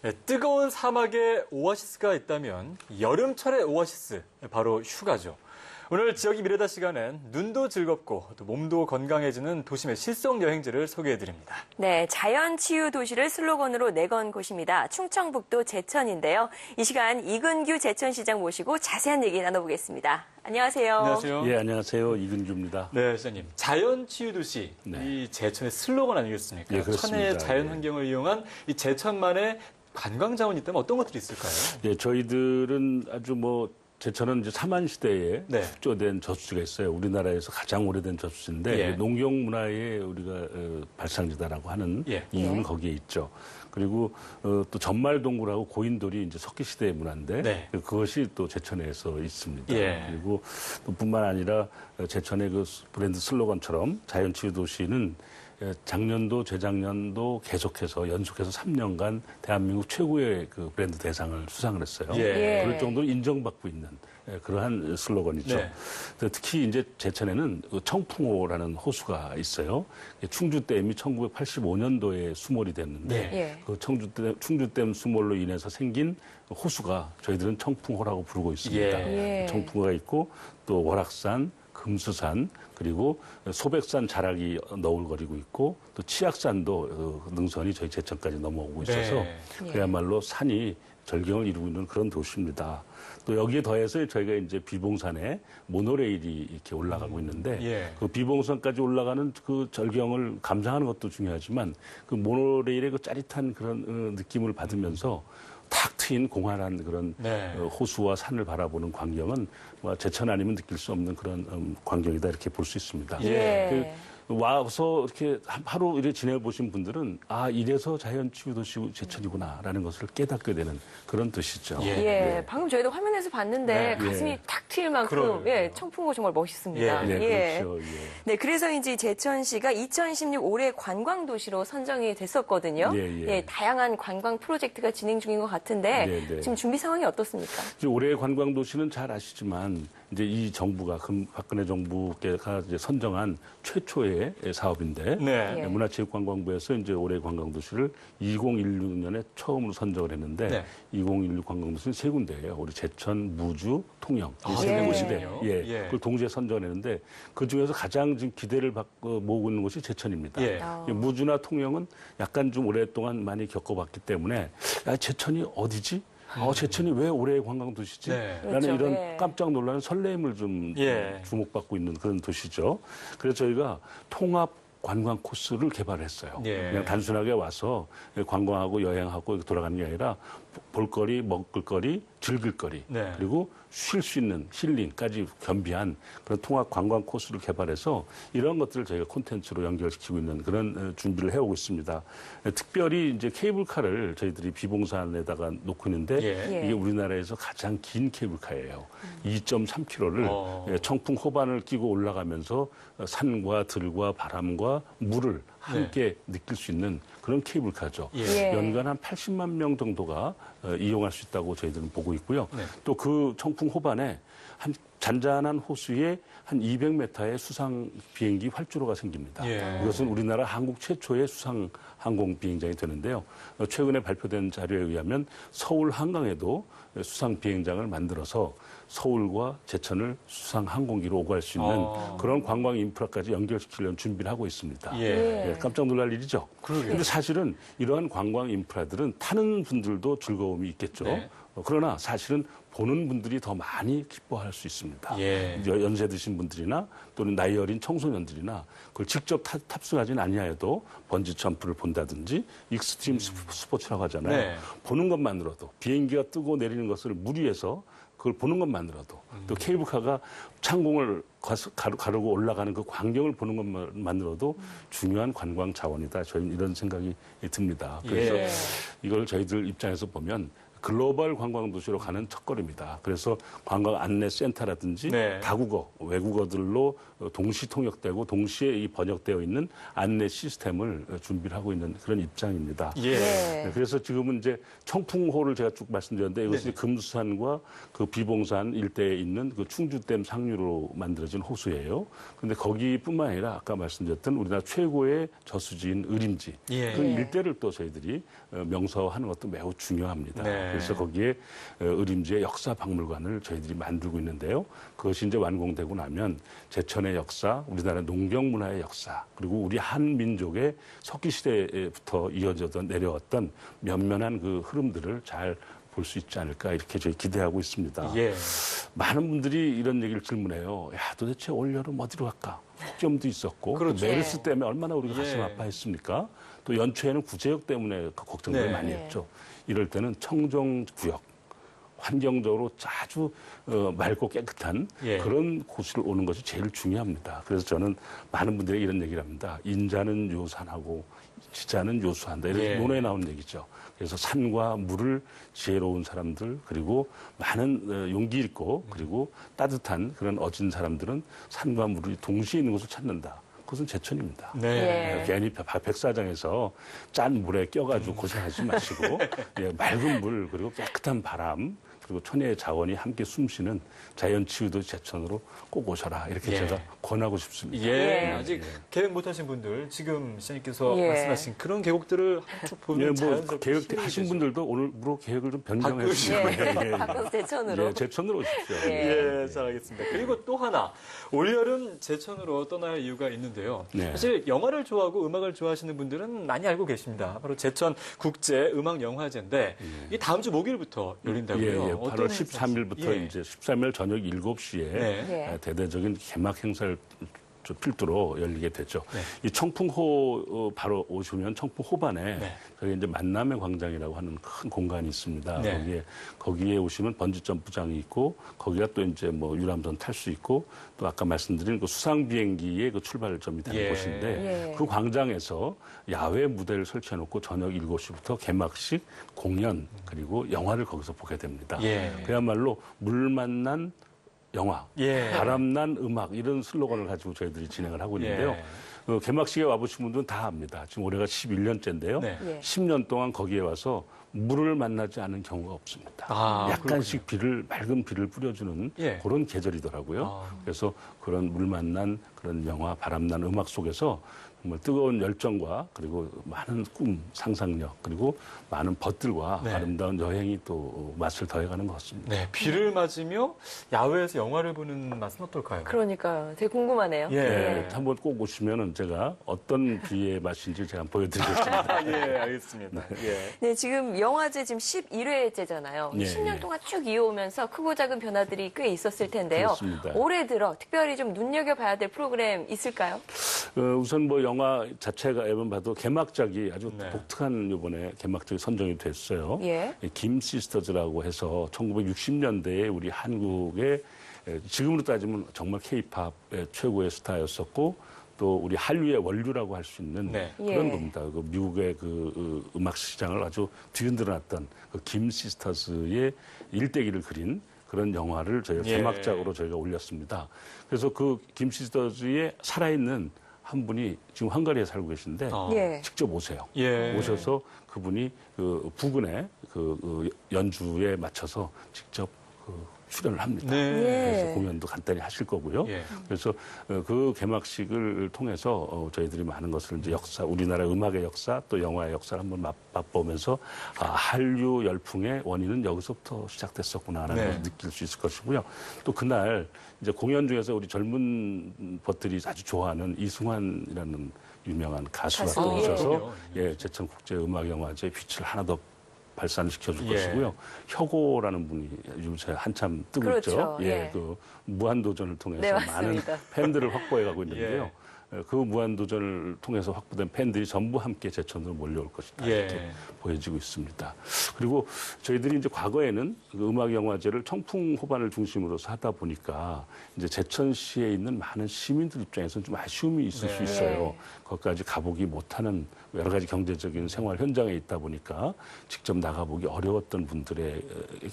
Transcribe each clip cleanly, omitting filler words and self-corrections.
네, 뜨거운 사막에 오아시스가 있다면 여름철의 오아시스, 바로 휴가죠. 오늘 지역이 미래다 시간엔 눈도 즐겁고 또 몸도 건강해지는 도심의 실속 여행지를 소개해드립니다. 네, 자연치유 도시를 슬로건으로 내건 곳입니다. 충청북도 제천인데요. 이 시간 이근규 제천시장 모시고 자세한 얘기 나눠보겠습니다. 안녕하세요. 안녕하세요. 예, 안녕하세요. 이근규입니다. 네, 시장님. 자연치유 도시, 네. 이 제천의 슬로건 아니겠습니까? 예, 그렇습니다. 천혜의 자연 환경을 이용한 이 제천만의 관광 자원이 있다면 어떤 것들이 있을까요? 예, 저희들은 아주 제천은 이제 삼한시대에 네. 축조된 저수지가 있어요. 우리나라에서 가장 오래된 저수지인데 예. 농경 문화의 우리가 발상지다라고 하는 예. 이유는 예. 거기에 있죠. 그리고 또 전말동굴하고 고인돌이 이제 석기시대의 문화인데 네. 그것이 또 제천에서 있습니다. 예. 그리고 또 뿐만 아니라 제천의 그 브랜드 슬로건처럼 자연치유 도시는 작년도 재작년도 계속해서 연속해서 3년간 대한민국 최고의 그 브랜드 대상을 수상을 했어요. 예. 그럴 정도로 인정받고 있는 그러한 슬로건이죠. 네. 특히 이제 제천에는 청풍호라는 호수가 있어요. 충주댐이 1985년도에 수몰이 됐는데 네. 예. 그 충주댐 수몰로 인해서 생긴 호수가 저희들은 청풍호라고 부르고 있습니다. 예. 청풍호가 있고 또 월악산, 금수산 그리고 소백산 자락이 너울거리고 있고 또 치악산도 능선이 저희 제천까지 넘어오고 있어서 네. 그야말로 산이 절경을 이루고 있는 그런 도시입니다. 또 여기에 더해서 저희가 이제 비봉산에 모노레일이 이렇게 올라가고 있는데 예. 그 비봉산까지 올라가는 그 절경을 감상하는 것도 중요하지만 그 모노레일의 그 짜릿한 그런 느낌을 받으면서 탁 트인 공활한 그런 네. 호수와 산을 바라보는 광경은 제천 아니면 느낄 수 없는 그런 광경이다 이렇게 볼 수 있습니다. 예. 와서 이렇게 하루 이렇게 지내보신 분들은 아 이래서 자연치유 도시 제천이구나라는 것을 깨닫게 되는 그런 뜻이죠. 예. 예, 방금 저희도 화면에서 봤는데 네. 가슴이 예. 탁 트일 만큼 그러게요. 예, 청풍호 정말 멋있습니다. 네, 그렇죠. 예. 네, 그래서인지 제천시가 2016 올해 관광도시로 선정이 됐었거든요. 예. 다양한 관광 프로젝트가 진행 중인 것 같은데 네. 지금 준비 상황이 어떻습니까? 이제 올해 관광도시는 잘 아시지만 이제 이 정부가 박근혜 정부가 이제 선정한 최초의 사업인데 네. 예. 문화체육관광부에서 이제 올해 관광도시를 2016년에 처음으로 선정을 했는데 네. 2016 관광도시는 세 군데예요. 우리 제천, 무주, 통영 아, 이 세 예. 곳인데 예. 그걸 동시에 선정했는데 그 중에서 가장 지금 기대를 모으고 있는 곳이 제천입니다. 예. 무주나 통영은 약간 좀 오랫동안 많이 겪어봤기 때문에 야, 제천이 어디지? 제천이 왜 올해의 관광도시지? 네. 라는 그렇죠. 이런 예. 깜짝 놀라는 설렘을 좀 예. 주목받고 있는 그런 도시죠. 그래서 저희가 통합 관광 코스를 개발했어요. 예. 그냥 단순하게 와서 관광하고 여행하고 돌아가는 게 아니라 볼거리, 먹을거리, 즐길거리 네. 그리고 쉴 수 있는 힐링까지 겸비한 그런 통합 관광 코스를 개발해서 이런 것들을 저희가 콘텐츠로 연결시키고 있는 그런 준비를 해오고 있습니다. 특별히 이제 케이블카를 저희들이 비봉산에다가 놓고 있는데 예. 이게 우리나라에서 가장 긴 케이블카예요. 2.3km를 어. 청풍 호반을 끼고 올라가면서 산과 들과 바람과 물을 함께 느낄 수 있는 그런 케이블카죠. 예. 연간 한 80만 명 정도가 이용할 수 있다고 저희들은 보고 있고요. 네. 또 그 청풍 호반에 한 잔잔한 호수에 한 200m의 수상 비행기 활주로가 생깁니다. 예. 이것은 우리나라 한국 최초의 수상 항공 비행장이 되는데요. 최근에 발표된 자료에 의하면 서울 한강에도 수상 비행장을 만들어서 서울과 제천을 수상 항공기로 오갈 수 있는 그런 관광 인프라까지 연결시키려는 준비를 하고 있습니다. 예. 깜짝 놀랄 일이죠. 그러게요. 그런데 사실은 이러한 관광 인프라들은 타는 분들도 즐거움이 있겠죠. 네. 그러나 사실은 보는 분들이 더 많이 기뻐할 수 있습니다. 예. 연세 드신 분들이나 또는 나이 어린 청소년들이나 그걸 직접 탑승하지는 아니하여도 번지 점프를 본다든지 익스트림 스포츠라고 하잖아요. 네. 보는 것만으로도 비행기가 뜨고 내리는 것을 물 위에서 그걸 보는 것만으로도 또 케이블카가 창공을 가르고 올라가는 그 광경을 보는 것만으로도 중요한 관광 자원이다. 저희는 이런 생각이 듭니다. 그래서 예. 이걸 저희들 입장에서 보면 글로벌 관광 도시로 가는 첫걸음이다. 그래서 관광 안내 센터라든지 네. 다국어, 외국어들로 동시 통역되고 동시에 이 번역되어 있는 안내 시스템을 준비를 하고 있는 그런 입장입니다. 예. 네, 그래서 지금은 이제 청풍호를 제가 쭉 말씀드렸는데 이것이 금수산과 그 비봉산 일대에 있는 그 충주댐 상류로 만들어진 호수예요. 그런데 거기뿐만 아니라 아까 말씀드렸던 우리나라 최고의 저수지인 의림지 예. 그 일대를 또 저희들이 명서하는 것도 매우 중요합니다. 네. 그래서 거기에 의림지의 역사 박물관을 저희들이 만들고 있는데요. 그것이 이제 완공되고 나면 제천의 역사, 우리나라 농경 문화의 역사, 그리고 우리 한민족의 석기시대부터 이어져 내려왔던 면면한 그 흐름들을 잘 볼 수 있지 않을까 이렇게 저희 기대하고 있습니다. 예. 많은 분들이 이런 얘기를 질문해요. 야, 도대체 올여름 어디로 갈까? 폭염도 있었고 그렇죠. 또 메르스 때문에 얼마나 우리가 가슴 예. 아파했습니까? 또 연초에는 구제역 때문에 그 걱정을 네. 많이 했죠. 이럴 때는 청정구역, 환경적으로 아주 맑고 깨끗한 예. 그런 곳을 오는 것이 제일 중요합니다. 그래서 저는 많은 분들에게 이런 얘기를 합니다. 인자는 요산하고 지자는 요수한다. 이런 예. 논어에 나오는 얘기죠. 그래서 산과 물을 지혜로운 사람들 그리고 많은 용기 있고 그리고 따뜻한 그런 어진 사람들은 산과 물이 동시에 있는 곳을 찾는다. 그것은 제천입니다. 네. 예. 괜히 백사장에서 짠 물에 껴가지고 고생하지 마시고 예, 맑은 물 그리고 깨끗한 바람 그리고 천혜의 자원이 함께 숨쉬는 자연치유도 제천으로 꼭 오셔라 이렇게 예. 제가 권하고 싶습니다. 예, 예. 아직 계획 못하신 분들 지금 시장님께서 예. 말씀하신 그런 계획들을 한쪽 보면 예, 뭐 자연스럽게 계획 실행이 하신 되죠. 분들도 오늘부로 계획을 좀 변경해 주시고 바꿔서 제천으로. 예, 제천으로 오십시오. 예. 예, 잘 알겠습니다. 그리고 또 하나 올여름 제천으로 떠날 이유가 있는데요. 네. 사실 영화를 좋아하고 음악을 좋아하시는 분들은 많이 알고 계십니다. 바로 제천 국제 음악 영화제인데 이게 다음 주 목요일부터 열린다고요. 예, 예. 어떤 8월 13일부터 행사인지? 예. 이제 13일 저녁 7시에 네. 예. 대대적인 개막 행사를 필두로 열리게 되죠. 네. 이 청풍호 바로 오시면 청풍호반에 네. 저기 이제 만남의 광장이라고 하는 큰 공간이 있습니다. 네. 거기에 오시면 번지 점프장이 있고 거기가 또 이제 뭐 유람선 탈 수 있고 또 아까 말씀드린 그 수상 비행기의 그 출발점이 되는 예. 곳인데 예. 그 광장에서 야외 무대를 설치해 놓고 저녁 7시부터 개막식 공연 그리고 영화를 거기서 보게 됩니다. 예. 그야말로 물 만난 영화, 예. 바람난 음악 이런 슬로건을 가지고 저희들이 진행을 하고 있는데요. 예. 개막식에 와보신 분들은 다 압니다. 지금 올해가 11년째인데요. 네. 예. 10년 동안 거기에 와서 물을 만나지 않은 경우가 없습니다. 아, 약간씩 맑은 비를 뿌려주는 예. 그런 계절이더라고요. 아. 그래서 그런 물 만난 그런 영화, 바람난 음악 속에서 정말 뜨거운 열정과 그리고 많은 꿈, 상상력 그리고 많은 벗들과 네. 아름다운 여행이 또 맛을 더해가는 것 같습니다. 네, 비를 맞으며 야외에서 영화를 보는 맛은 어떨까요? 그러니까요. 되게 궁금하네요. 예. 네, 한번 꼭 오시면 제가 어떤 비의 맛인지 제가 한번 보여드리겠습니다. 예, 알겠습니다. 예. 네, 지금 영화제 지금 11회째잖아요. 예, 10년 예. 동안 쭉 이어오면서 크고 작은 변화들이 꽤 있었을 텐데요. 그렇습니다. 올해 들어 특별히 좀 눈여겨봐야 될 프로그램 있을까요? 우선 뭐 영화 자체가 앨범 봐도 개막작이 아주 네. 독특한 이번에 개막작이 선정이 됐어요. 예. 김 시스터즈라고 해서 1960년대에 우리 한국의 지금으로 따지면 정말 케이팝의 최고의 스타였었고 또 우리 한류의 원류라고 할 수 있는 네. 그런 예. 겁니다. 그 미국의 음악 시장을 아주 뒤흔들어놨던 그 김 시스터즈의 일대기를 그린 그런 영화를 저희가 예. 개막작으로 저희가 올렸습니다. 그래서 그 김 시스터즈의 살아있는 한 분이 지금 헝가리에 살고 계신데 예. 직접 오세요. 예. 오셔서 그분이 그 부근의 그 연주에 맞춰서 직접 출연을 합니다. 네. 예. 그래서 공연도 간단히 하실 거고요. 예. 그래서 그 개막식을 통해서 저희들이 많은 것을 이제 역사, 우리나라 음악의 역사 또 영화의 역사를 한번 맛보면서 한류 열풍의 원인은 여기서부터 시작됐었구나라는 네. 것을 느낄 수 있을 것이고요. 또 그날 이제 공연 중에서 우리 젊은 것들이 아주 좋아하는 이승환이라는 유명한 가수가 가수, 또 예. 오셔서 예, 제천국제음악영화제 빛을 하나 더 발산을 시켜줄 예. 것이고요. 혁오라는 분이 요새 한참 뜨고 그렇죠. 있죠. 예. 그 무한도전을 통해서 네, 많은 맞습니다. 팬들을 확보해가고 있는데요. 그 무한도전을 통해서 확보된 팬들이 전부 함께 제천으로 몰려올 것이다. 예. 이렇게 보여지고 있습니다. 그리고 저희들이 이제 과거에는 그 음악영화제를 청풍호반을 중심으로서 하다 보니까 이제 제천시에 있는 많은 시민들 입장에서는 좀 아쉬움이 있을 네. 수 있어요. 네. 거기까지 가보기 못하는 여러 가지 경제적인 생활 현장에 있다 보니까 직접 나가보기 어려웠던 분들에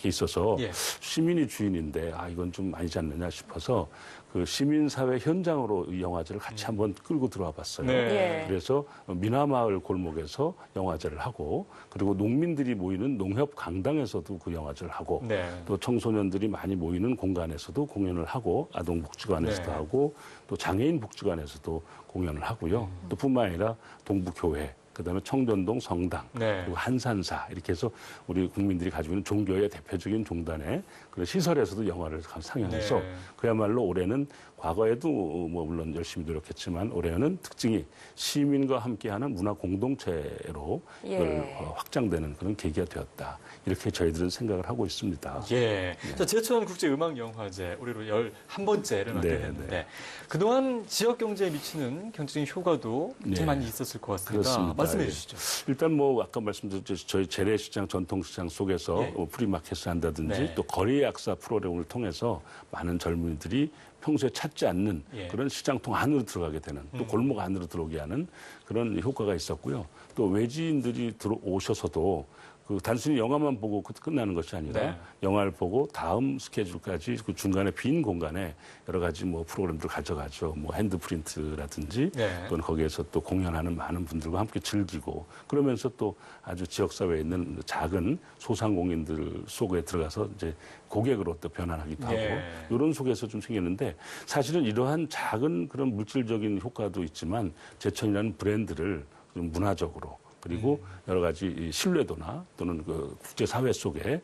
있어서 예. 시민이 주인인데 이건 좀 아니지 않느냐 싶어서 그 시민사회 현장으로 이 영화제를 같이 한번 끌고 들어와 봤어요. 네. 예. 그래서 미나마을 골목에서 영화제를 하고 그리고 농민들이 모이는 농협 강당에서도 그 영화제를 하고 네. 또 청소년들이 많이 모이는 공간에서도 공연을 하고 아동복지관에서도 네. 하고 또 장애인 복지관에서도 공연을 하고요. 또 뿐만 아니라 동부교회 그다음에 청전동 성당 네. 그리고 한산사 이렇게 해서 우리 국민들이 가지고 있는 종교의 대표적인 종단의 그런 시설에서도 영화를 상영해서 네. 그야말로 올해는 과거에도 뭐 물론 열심히 노력했지만 올해는 특징이 시민과 함께하는 문화 공동체로 예. 그걸 확장되는 그런 계기가 되었다. 이렇게 저희들은 생각을 하고 있습니다. 예. 자, 제천 국제음악영화제 올해로 11번째를 맡게 네, 됐는데 그동안 지역 경제에 미치는 경제적인 효과도 굉장히 네. 많이 있었을 것 같습니다. 그렇습니다. 말씀해 예. 주시죠. 일단 뭐 아까 말씀드렸듯이 저희 재래시장 전통시장 속에서 예. 프리마켓을 한다든지 네. 또 거리 약사 프로그램을 통해서 많은 젊은이들이 평소에 찾지 않는 예. 그런 시장통 안으로 들어가게 되는 또 골목 안으로 들어오게 하는 그런 효과가 있었고요. 또 외지인들이 들어오셔서도 그 단순히 영화만 보고 끝나는 것이 아니라 네. 영화를 보고 다음 스케줄까지 그 중간에 빈 공간에 여러 가지 뭐 프로그램들을 가져가죠. 뭐 핸드프린트라든지 네. 또는 거기에서 또 공연하는 많은 분들과 함께 즐기고 그러면서 또 아주 지역사회에 있는 작은 소상공인들 속에 들어가서 이제 고객으로 또 변환하기도 하고 예. 이런 속에서 좀 생겼는데 사실은 이러한 작은 그런 물질적인 효과도 있지만 제천이라는 브랜드를 좀 문화적으로 그리고 여러 가지 이 신뢰도나 또는 그 국제사회 속에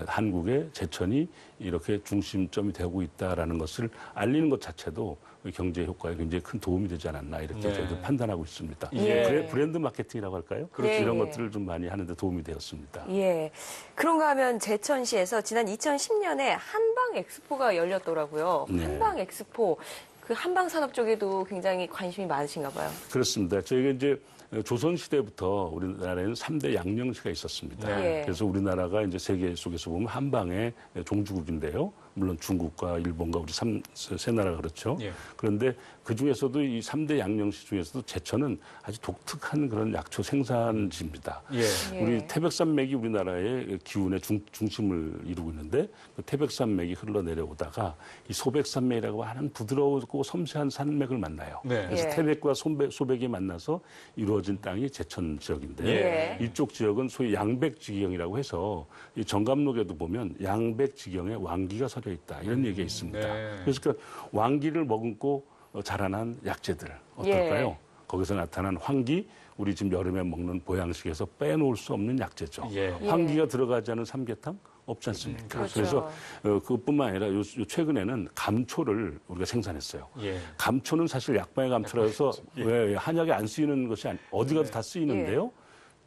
한국의 제천이 이렇게 중심점이 되고 있다라는 것을 알리는 것 자체도 경제 효과에 굉장히 큰 도움이 되지 않았나 이렇게 네. 저희도 판단하고 있습니다. 예. 브랜드 마케팅이라고 할까요? 그렇죠. 이런 예. 것들을 좀 많이 하는데 도움이 되었습니다. 예. 그런가 하면 제천시에서 지난 2010년에 한방 엑스포가 열렸더라고요. 네. 한방 엑스포, 그 한방 산업 쪽에도 굉장히 관심이 많으신가 봐요. 그렇습니다. 저희가 이제 조선시대부터 우리나라에는 3대 양령시가 있었습니다. 네. 그래서 우리나라가 이제 세계 속에서 보면 한방의 종주국인데요. 물론 중국과 일본과 우리 세 나라가 그렇죠. 예. 그런데 그 중에서도 이 3대 양령시 중에서도 제천은 아주 독특한 그런 약초 생산지입니다. 예. 예. 우리 태백산맥이 우리나라의 기운의 중심을 이루고 있는데 그 태백산맥이 흘러내려오다가 이 소백산맥이라고 하는 부드러우고 섬세한 산맥을 만나요. 네. 그래서 예. 태백과 소백이 만나서 이루어진 땅이 제천 지역인데 예. 이쪽 지역은 소위 양백지경이라고 해서 이 정감록에도 보면 양백지경에 왕기가 서려 있다 이런 얘기가 있습니다. 네. 그래서 그 왕기를 머금고 자라난 약재들 어떨까요? 예. 거기서 나타난 황기, 우리 지금 여름에 먹는 보양식에서 빼놓을 수 없는 약재죠. 예. 황기가 들어가지 않은 삼계탕 없지 않습니까? 그렇죠. 그래서 그것뿐만 아니라 요 최근에는 감초를 우리가 생산했어요. 예. 감초는 사실 약방의 감초라서 왜 한약에 안 쓰이는 것이 어디 가도 다 쓰이는데요.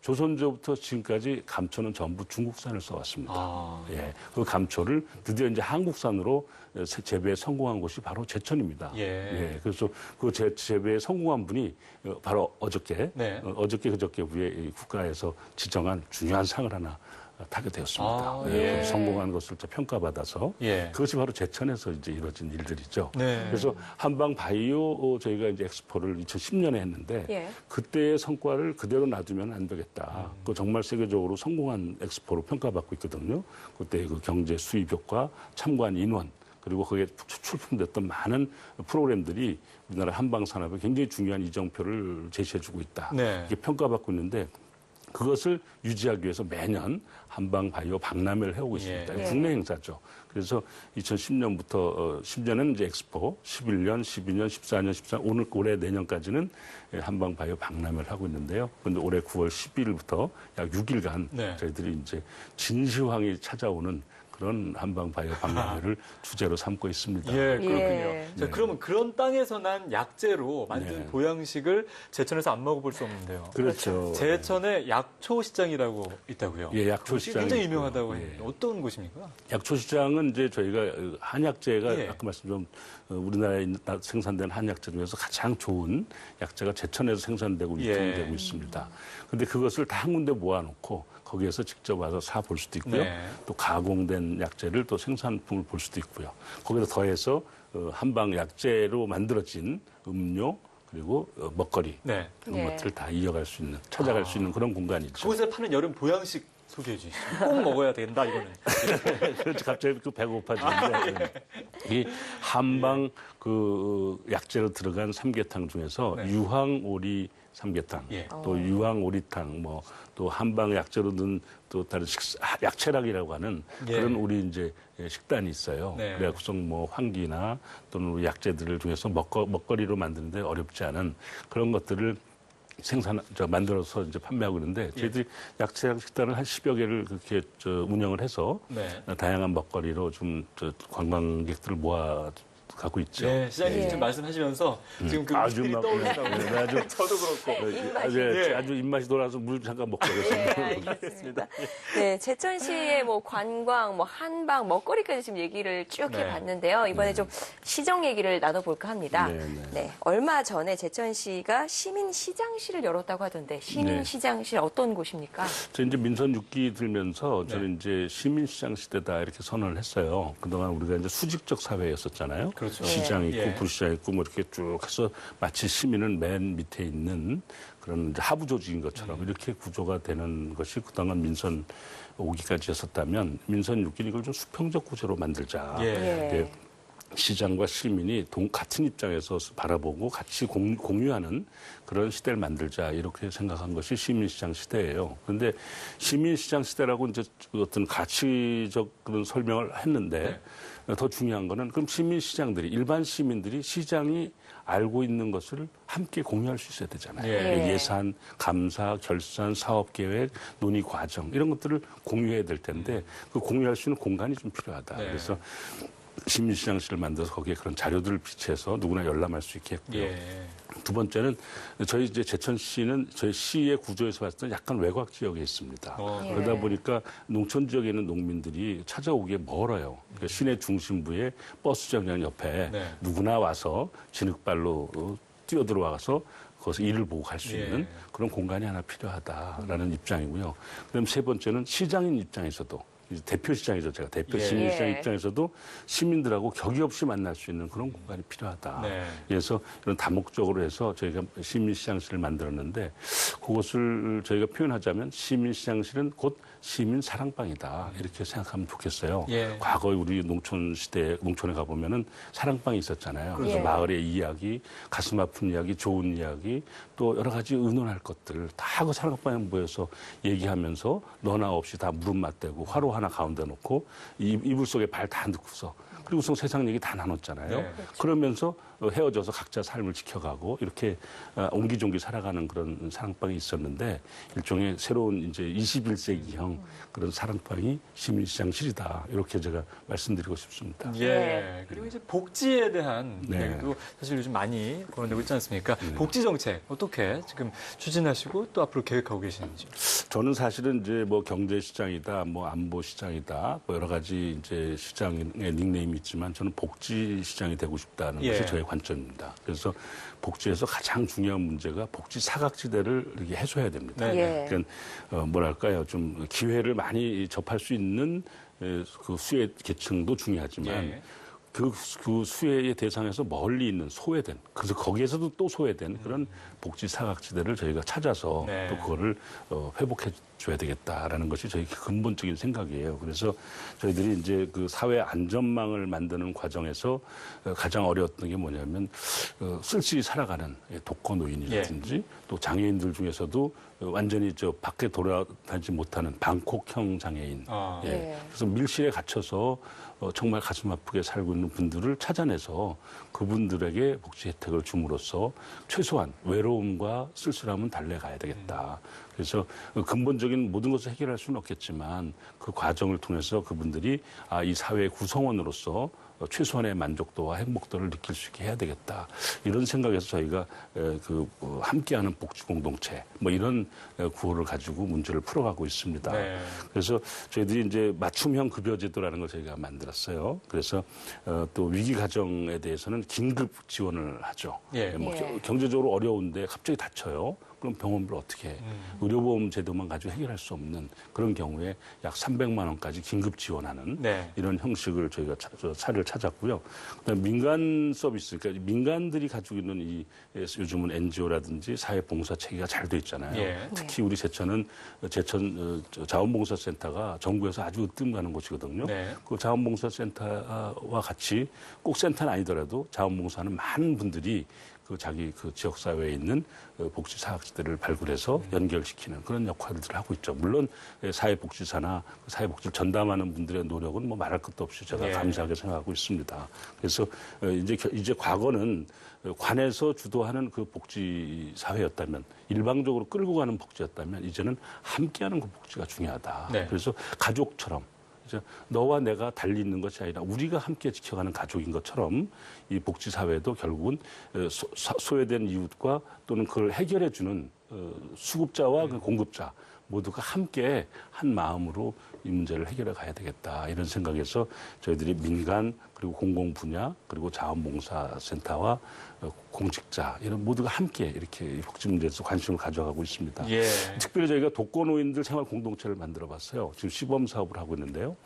조선조부터 지금까지 감초는 전부 중국산을 써왔습니다. 아. 예, 그 감초를 드디어 이제 한국산으로 재배에 성공한 곳이 바로 제천입니다. 예. 그래서 그 재배에 성공한 분이 바로 어저께, 네. 그저께 후에 이 국가에서 지정한 중요한 상을 하나 타게 되었습니다. 아, 예, 예. 성공한 것을 평가받아서 예. 그것이 바로 제천에서 이제 이루어진 일들이죠. 네. 그래서 한방 바이오 저희가 이제 엑스포를 2010년에 했는데 예. 그때의 성과를 그대로 놔두면 안 되겠다. 그 정말 세계적으로 성공한 엑스포로 평가받고 있거든요. 그때 그 경제 수입 효과, 참관 인원 그리고 거기에 출품됐던 많은 프로그램들이 우리나라 한방 산업에 굉장히 중요한 이정표를 제시해주고 있다. 네. 이렇게 평가받고 있는데 그것을 유지하기 위해서 매년 한방 바이오 박람회를 해오고 있습니다. 예. 국내 행사죠. 그래서 2010년부터 10년은 이제 엑스포, 11년, 12년, 14년, 14년, 올해 내년까지는 한방 바이오 박람회를 하고 있는데요. 그런데 올해 9월 12일부터 약 6일간 네. 저희들이 이제 진시황이 찾아오는 그런 한방 바이오 박람회를 주제로 삼고 있습니다. 예, 그렇군요. 예. 자, 그러면 그런 땅에서 난 약재로 만든 네. 보양식을 제천에서 안 먹어볼 수 없는데요. 그렇죠. 제천에 약초 시장이라고 있다고요. 예, 약초 그것이 시장이 굉장히 있고요. 유명하다고 예. 했는데 어떤 곳입니까? 약초 시장은 이제 저희가 한약재가 예. 아까 말씀 좀 우리나라에 생산된 한약재 중에서 가장 좋은 약재가 제천에서 생산되고 예. 유통되고 있습니다. 근데 그것을 다 한 군데 모아놓고 거기에서 직접 와서 사 볼 수도 있고요. 네. 또 가공된 약재를 또 생산품을 볼 수도 있고요. 거기다 더해서 한방 약재로 만들어진 음료 그리고 먹거리 네. 그런 예. 것들을 다 이어갈 수 있는, 찾아갈 수 있는 그런 공간이죠. 그곳에 파는 여름 보양식 소개해 주시죠. 꼭 먹어야 된다, 이거는. 그렇지, 갑자기 그 배가 고파지는데 이 한방 그 약재로 들어간 삼계탕 중에서 네. 유황오리 삼계탕, 예. 또 유황오리탕, 뭐 또 한방 약재로 든 또 다른 약채락이라고 하는 예. 그런 우리 이제 식단이 있어요. 네. 그래서 뭐 황기나 또는 우리 약재들을 중에서 먹거리로 만드는데 어렵지 않은 그런 것들을 만들어서 이제 판매하고 있는데 저희들이 약채랑 식단을 한 10여 개를 그렇게 운영을 해서 네. 다양한 먹거리로 좀 관광객들을 모아 갖고 있죠. 네, 시장님 예. 지금 말씀하시면서 지금 그 아주 음식들이 막, 떠오르시더라고요. 네, 아주 저도 그렇고. 입맛이. 예. 아주 입맛이 돌아서 물 잠깐 먹고 네, 그랬습니다. 알겠습니다. 네, 제천시의 뭐 관광, 뭐 한방, 먹거리까지 지금 얘기를 쭉 네. 해봤는데요. 이번에 좀 시정 얘기를 나눠볼까 합니다. 네, 네. 네, 얼마 전에 제천시가 시민시장실을 열었다고 하던데 시민시장실 어떤 곳입니까? 저 이제 민선 6기 들면서 저는 이제 시민시장 시대다 이렇게 선언을 했어요. 그동안 우리가 이제 수직적 사회였었잖아요. 그렇죠. 시장 있고 예. 부시장 있고 뭐 이렇게 쭉 해서 마치 시민은 맨 밑에 있는 그런 이제 하부 조직인 것처럼 이렇게 구조가 되는 것이 그동안 민선 5기까지였었다면 민선 6기는 이걸 좀 수평적 구조로 만들자. 예. 예. 시장과 시민이 같은 입장에서 바라보고 같이 공유하는 그런 시대를 만들자 이렇게 생각한 것이 시민시장 시대예요. 그런데 시민시장 시대라고 이제 어떤 가치적 그런 설명을 했는데 더 중요한 거는 그럼 시민시장들이 일반 시민들이 시장이 알고 있는 것을 함께 공유할 수 있어야 되잖아요. 예. 예산, 감사, 결산, 사업계획, 논의 과정 이런 것들을 공유해야 될 텐데 그 공유할 수 있는 공간이 좀 필요하다. 네. 그래서 시민시장실을 만들어서 거기에 그런 자료들을 비치해서 누구나 열람할 수 있게 했고요. 예. 두 번째는 저희 이제 제천시는 저희 시의 구조에서 봤을 때 약간 외곽 지역에 있습니다. 예. 그러다 보니까 농촌 지역에 있는 농민들이 찾아오기에 멀어요. 그러니까 시내 중심부에 버스 정류장 옆에 네. 누구나 와서 진흙발로 뛰어들어와서 거기서 일을 보고 갈 수 있는 예. 그런 공간이 하나 필요하다라는 입장이고요. 그다음 세 번째는 시장인 입장에서도 대표 시장이죠. 제가 대표 예. 시민시장 예. 입장에서도 시민들하고 격의 없이 만날 수 있는 그런 공간이 필요하다. 네. 그래서 이런 다목적으로 해서 저희가 시민시장실을 만들었는데 그것을 저희가 표현하자면 시민시장실은 곧 시민 사랑방이다. 이렇게 생각하면 좋겠어요. 예. 과거에 우리 농촌 시대에 농촌에 가보면은 사랑방이 있었잖아요. 그래서 예. 마을의 이야기, 가슴 아픈 이야기, 좋은 이야기, 또 여러 가지 의논할 것들 다 그 사랑방에 모여서 얘기하면서 너나 없이 다 무릎 맞대고 화로 하나 가운데 놓고 이불 속에 발 다 넣고서 그리고서 세상 얘기 다 나눴잖아요. 네. 그러면서 헤어져서 각자 삶을 지켜가고 이렇게 옹기종기 살아가는 그런 사랑방이 있었는데 일종의 새로운 이제 21세기형 그런 사랑방이 시민시장실이다. 이렇게 제가 말씀드리고 싶습니다. 예. 네. 그리고 이제 복지에 대한 네. 얘기도 사실 요즘 많이 거론되고 있지 않습니까? 복지 정책 어떻게 지금 추진하시고 또 앞으로 계획하고 계시는지. 저는 사실은 이제 뭐 경제시장이다, 뭐 안보시장이다, 뭐 여러 가지 이제 시장의 닉네임이 있지만 저는 복지시장이 되고 싶다는 예. 것이 저의 관점입니다. 그래서 복지에서 가장 중요한 문제가 복지 사각지대를 이렇게 해소해야 됩니다. 네. 예. 그러니까 뭐랄까요, 좀 기회를 많이 접할 수 있는 그 수혜 계층도 중요하지만 예. 그 수혜의 대상에서 멀리 있는 소외된, 그래서 거기에서도 또 소외된 그런 복지 사각지대를 저희가 찾아서 네. 또 그거를 회복해 줘야 되겠다라는 것이 저희 근본적인 생각이에요. 그래서 저희들이 이제 그 사회 안전망을 만드는 과정에서 가장 어려웠던 게 뭐냐면 쓸쓸히 살아가는 독거 노인이라든지 또 장애인들 중에서도 완전히 저 밖에 돌아다니지 못하는 방콕형 장애인. 아. 예. 그래서 밀실에 갇혀서 정말 가슴 아프게 살고 있는 분들을 찾아내서 그분들에게 복지 혜택을 줌으로써 최소한 외로움과 쓸쓸함은 달래가야 되겠다. 그래서 근본적인 모든 것을 해결할 수는 없겠지만 그 과정을 통해서 그분들이 이 사회의 구성원으로서 최소한의 만족도와 행복도를 느낄 수 있게 해야 되겠다. 이런 생각에서 저희가 함께하는 복지 공동체 뭐 이런 구호를 가지고 문제를 풀어가고 있습니다. 네. 그래서 저희들이 이제 맞춤형 급여제도라는 걸 저희가 만들었어요. 그래서 또 위기 가정에 대해서는 긴급 지원을 하죠. 예. 뭐 예. 경제적으로 어려운데 갑자기 다쳐요. 그럼 병원비를 어떻게 해? 의료보험 제도만 가지고 해결할 수 없는 그런 경우에 약 300만 원까지 긴급 지원하는 네. 이런 형식을 저희가 사례를 찾았고요. 그다음에 민간 서비스, 그러니까 민간들이 가지고 있는 이 요즘은 NGO라든지 사회봉사 체계가 잘 돼 있잖아요. 예. 특히 우리 제천 자원봉사센터가 정부에서 아주 으뜸 가는 곳이거든요. 네. 그 자원봉사센터와 같이 꼭 센터는 아니더라도 자원봉사하는 많은 분들이 그 자기 그 지역사회에 있는 복지사학지들을 발굴해서 연결시키는 그런 역할들을 하고 있죠. 물론 사회복지사나 사회복지를 전담하는 분들의 노력은 뭐 말할 것도 없이 제가 네. 감사하게 생각하고 있습니다. 그래서 이제 과거는 관에서 주도하는 그 복지사회였다면 일방적으로 끌고 가는 복지였다면 이제는 함께하는 그 복지가 중요하다. 네. 그래서 가족처럼 이제 너와 내가 달리 있는 것이 아니라 우리가 함께 지켜가는 가족인 것처럼 이 복지사회도 결국은 소외된 이웃과 또는 그걸 해결해주는 수급자와 그 공급자 모두가 함께 한 마음으로 이 문제를 해결해 가야 되겠다 이런 생각에서 저희들이 민간 그리고 공공 분야 그리고 자원봉사센터와 공직자 이런 모두가 함께 이렇게 복지 문제에서 관심을 가져가고 있습니다. 예. 특별히 저희가 독거노인들 생활 공동체를 만들어봤어요. 지금 시범 사업을 하고 있는데요.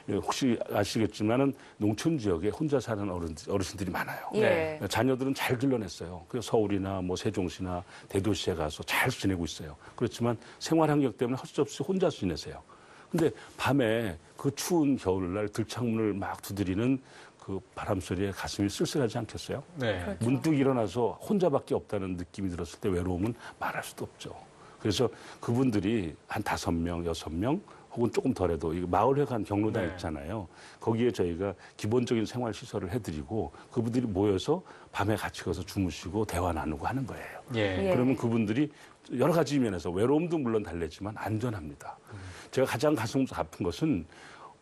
혹시 아시겠지만은 농촌 지역에 혼자 사는 어르신들이 많아요. 예. 자녀들은 잘 길러냈어요. 그래서 서울이나 뭐 세종시나 대도시에 가서 잘 지내고 있어요. 그렇지만 생활 환경 때문에 할 수 없이 혼자 지내세요. 근데 밤에 그 추운 겨울날 들창문을 막 두드리는 그 바람 소리에 가슴이 쓸쓸하지 않겠어요? 네. 그렇죠. 문득 일어나서 혼자밖에 없다는 느낌이 들었을 때 외로움은 말할 수도 없죠. 그래서 그분들이 한 5명, 6명 혹은 조금 덜해도 마을회관 경로당 네. 있잖아요. 거기에 저희가 기본적인 생활 시설을 해드리고 그분들이 모여서 밤에 같이 가서 주무시고 대화 나누고 하는 거예요. 예. 예. 그러면 그분들이 여러 가지 면에서 외로움도 물론 달래지만 안전합니다. 제가 가장 가슴 아픈 것은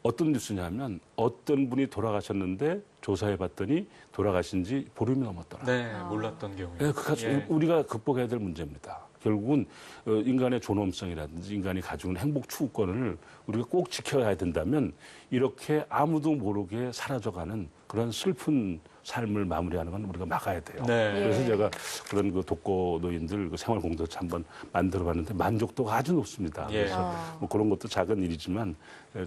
어떤 뉴스냐면 어떤 분이 돌아가셨는데 조사해 봤더니 돌아가신 지 보름이 넘었더라. 네, 몰랐던 경우에. 네, 예. 우리가 극복해야 될 문제입니다. 결국은 인간의 존엄성이라든지 인간이 가지고 있는 행복 추구권을 우리가 꼭 지켜야 된다면 이렇게 아무도 모르게 사라져가는 그런 슬픈 삶을 마무리하는 건 우리가 막아야 돼요. 네. 그래서 예. 제가 그런 그 독거노인들 그 생활 공동체 한번 만들어봤는데 만족도가 아주 높습니다. 예. 그래서 뭐 그런 것도 작은 일이지만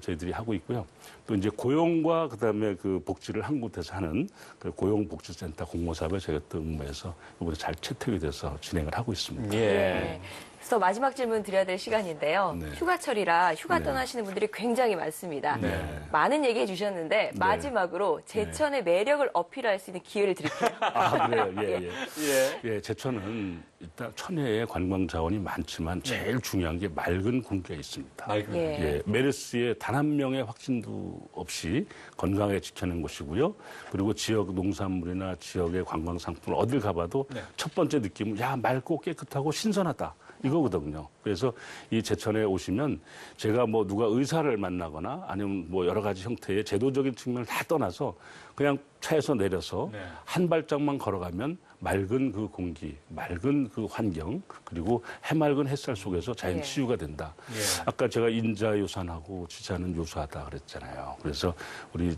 저희들이 하고 있고요. 또 이제 고용과 그다음에 그 복지를 한 곳에서 하는 그 고용복지센터 공모사업에 저희가 또 응모해서 이번에 잘 채택이 돼서 진행을 하고 있습니다. 예. 네. 그래서 마지막 질문 드려야 될 시간인데요. 네. 휴가철이라 휴가 네. 떠나시는 분들이 굉장히 많습니다. 네. 많은 얘기해 주셨는데 마지막으로 제천의 매력을 어필할 수 있는 기회를 드릴게요. 아, 그래요? 예, 예. 예. 예, 제천은 일단 천혜의 관광 자원이 많지만 제일 중요한 게 맑은 공기가 있습니다. 맑은. 예. 예, 메르스에 단 한 명의 확진도 없이 건강하게 지켜낸 곳이고요. 그리고 지역 농산물이나 지역의 관광 상품을 어딜 가봐도 네. 첫 번째 느낌은 야 맑고 깨끗하고 신선하다 이거거든요. 그래서 이 제천에 오시면 제가 뭐 누가 의사를 만나거나 아니면 뭐 여러 가지 형태의 제도적인 측면을 다 떠나서 그냥 차에서 내려서 네. 한 발짝만 걸어가면 맑은 그 공기, 맑은 그 환경, 그리고 해맑은 햇살 속에서 자연 예. 치유가 된다. 예. 아까 제가 인자 유산하고 지자는 요소하다 그랬잖아요. 그래서 우리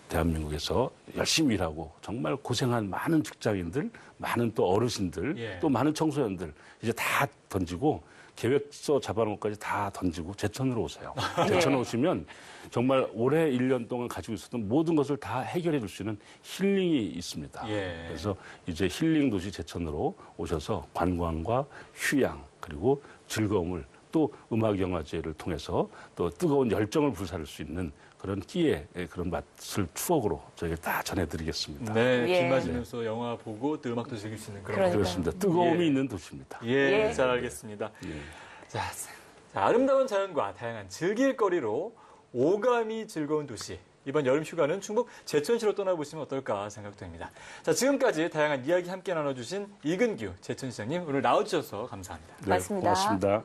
대한민국에서 열심히 일하고 정말 고생한 많은 직장인들, 많은 또 어르신들, 예. 또 많은 청소년들 이제 다 던지고 계획서 잡아놓은 것까지 다 던지고 제천으로 오세요. 제천에 오시면 정말 올해 1년 동안 가지고 있었던 모든 것을 다 해결해 줄 수 있는 힐링이 있습니다. 예. 그래서 이제 힐링 도시 제천으로 오셔서 관광과 휴양 그리고 즐거움을 또 음악영화제를 통해서 또 뜨거운 열정을 불사를 수 있는 그런 끼의 그런 맛을 추억으로 저희가 다 전해드리겠습니다. 네, 예. 비 맞으면서 영화 보고 또 음악도 즐길 수 있는 그런. 그러니까요. 그렇습니다. 뜨거움이 예. 있는 도시입니다. 예, 예. 잘 알겠습니다. 예. 자, 아름다운 자연과 다양한 즐길 거리로 오감이 즐거운 도시. 이번 여름 휴가는 충북 제천시로 떠나보시면 어떨까 생각됩니다. 자, 지금까지 다양한 이야기 함께 나눠주신 이근규 제천시장님 오늘 나와주셔서 감사합니다. 네, 고맙습니다. 고맙습니다.